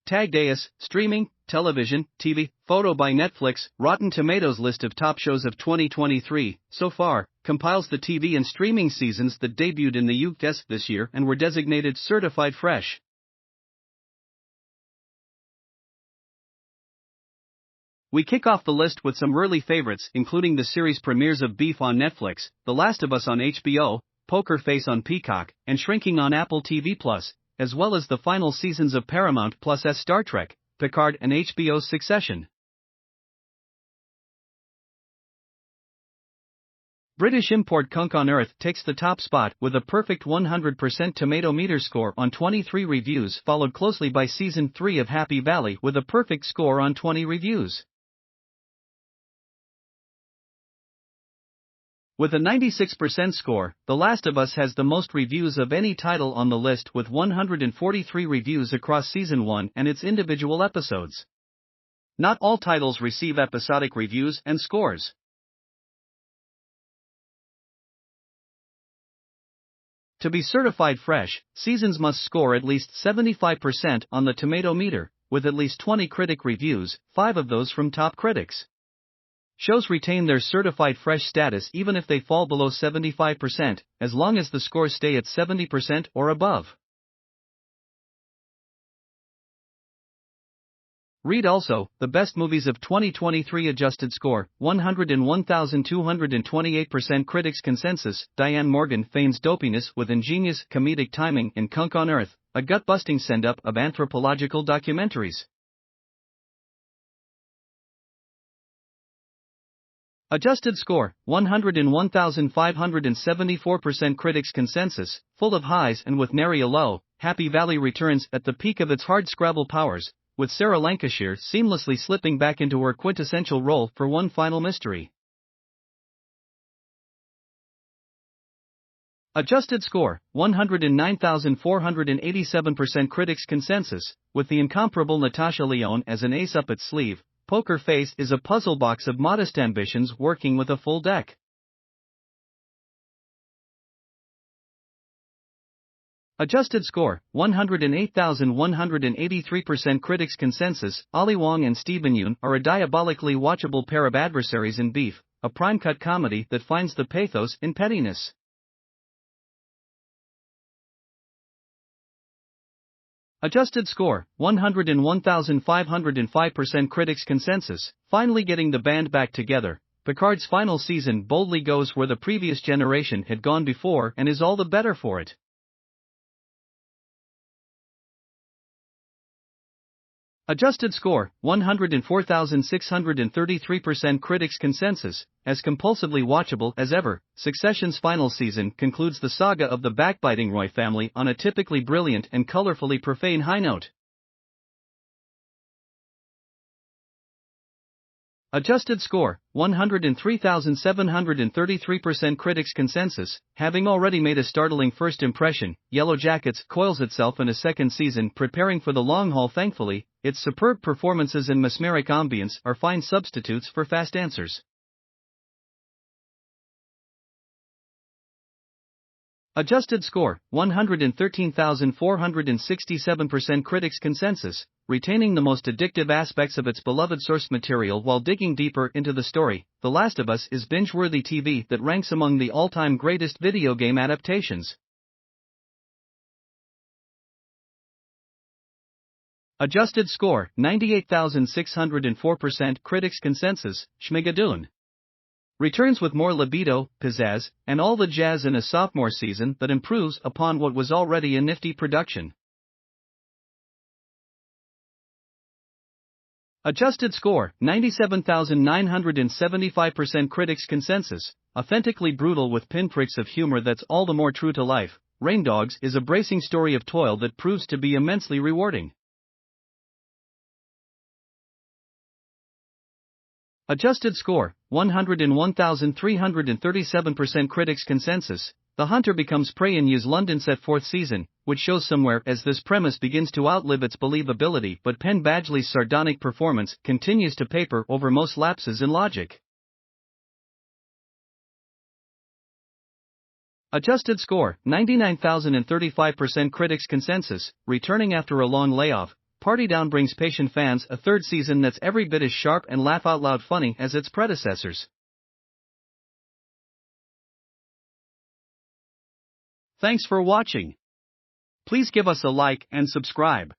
Tagged AS, streaming, television, TV, photo by Netflix. Rotten Tomatoes list of top shows of 2023, so far, compiles the TV and streaming seasons that debuted in the US this year and were designated certified fresh. We kick off the list with some early favorites, including the series premieres of Beef on Netflix, The Last of Us on HBO, Poker Face on Peacock, and Shrinking on Apple TV+, as well as the final seasons of Paramount Plus' Star Trek, Picard and HBO's Succession. British import Cunk on Earth takes the top spot with a perfect 100% Tomatometer score on 23 reviews, followed closely by Season 3 of Happy Valley with a perfect score on 20 reviews. With a 96% score, The Last of Us has the most reviews of any title on the list with 143 reviews across Season 1 and its individual episodes. Not all titles receive episodic reviews and scores. To be certified fresh, seasons must score at least 75% on the Tomatometer, with at least 20 critic reviews, 5 of those from top critics. Shows retain their certified fresh status even if they fall below 75%, as long as the scores stay at 70% or above. Read also, the best movies of 2023 adjusted score, 101,228% critics consensus. Diane Morgan feigns dopiness with ingenious comedic timing in Cunk on Earth, a gut-busting send-up of anthropological documentaries. Adjusted score, 101,574% critics consensus, full of highs and with nary a low. Happy Valley returns at the peak of its hardscrabble powers, with Sarah Lancashire seamlessly slipping back into her quintessential role for one final mystery. Adjusted score, 109,487% critics consensus, with the incomparable Natasha Lyonne as an ace up its sleeve. Poker Face is a puzzle box of modest ambitions working with a full deck. Adjusted score, 108,183% critics consensus. Ali Wong and Stephen Yeun are a diabolically watchable pair of adversaries in Beef, a prime-cut comedy that finds the pathos in pettiness. Adjusted score, 101,505% critics consensus. Finally getting the band back together, Picard's final season boldly goes where the previous generation had gone before and is all the better for it. Adjusted score, 104,633% critics consensus, as compulsively watchable as ever. Succession's final season concludes the saga of the backbiting Roy family on a typically brilliant and colorfully profane high note. Adjusted score, 103,733% critics consensus. Having already made a startling first impression, Yellow Jackets coils itself in a second season preparing for the long haul. Thankfully, its superb performances and mesmeric ambience are fine substitutes for fast answers. Adjusted score, 113,467% critics consensus, retaining the most addictive aspects of its beloved source material while digging deeper into the story. The Last of Us is binge-worthy TV that ranks among the all-time greatest video game adaptations. Adjusted score, 98,604% critics consensus. Schmigadoon returns with more libido, pizzazz, and all the jazz in a sophomore season that improves upon what was already a nifty production. Adjusted score, 97,975% critics consensus. Authentically brutal with pinpricks of humor that's all the more true to life. Rain Dogs is a bracing story of toil that proves to be immensely rewarding. Adjusted score, 101,337% critics consensus. The hunter becomes prey in You's London set fourth season, which shows somewhere as this premise begins to outlive its believability, but Penn Badgley's sardonic performance continues to paper over most lapses in logic. Adjusted score, 99,035% critics consensus. Returning after a long layoff, Party Down brings patient fans a third season that's every bit as sharp and laugh-out-loud funny as its predecessors. Thanks for watching. Please give us a like and subscribe.